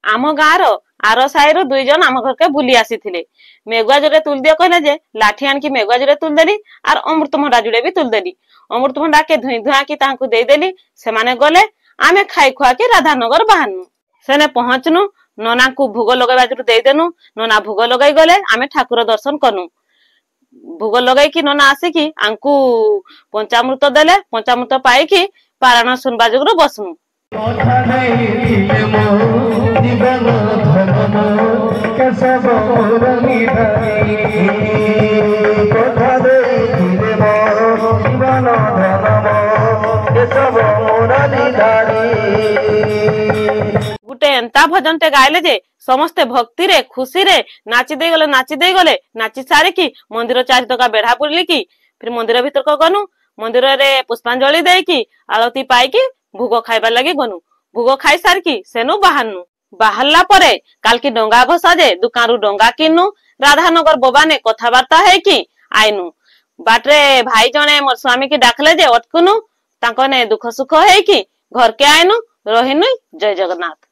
आम गाँव आर साई दुई जन आम घर के बुली आसी मेघुआ जोड़े तुल दियो कहले जे लाठी आनकी मेघुआ जोड़े तुलदेली आर अमृतभंडा जोड़े भी तुलदेली। अमृतभंडा के धुई धुआ की तांकु देदेली सेमाने गले आमे खाई खुआ के राधानगर बाहरनु सेने पहुंचनु नना को भोग लगेबा जो देदेनु नना भोग लगई गले आमे ठाकुर दर्शन कनु। भोग लगई की नना आसिकी आंकु पंचामृत देले पंचामृत पाई की पारायण सुनबा जोगरो बसनु। गुटे एंता भजन टे गाइले जे समस्ते भक्ति रे खुशी रे नाची दे गले नाची सारी की मंदिर चारि टका बेढ़ा पुरली की फिर मंदिर भीतर को गनु मंदिर रे पुष्पांजलि दे की आरती पाई की भोग खाइबार लगी गनु। भोग खाई सार की सेनु बाहरनु बाहरला परे काल की डंगा भसा जे दुकान रु डंगा किनु राधानगर बोबा ने कथबार्ता है कि आइनु बाटरे भाई जने मोर स्वामी की डाकले जे अटकुनु तांको ने दुख सुख है कि घर के आइनु रहिनु। जय जगन्नाथ।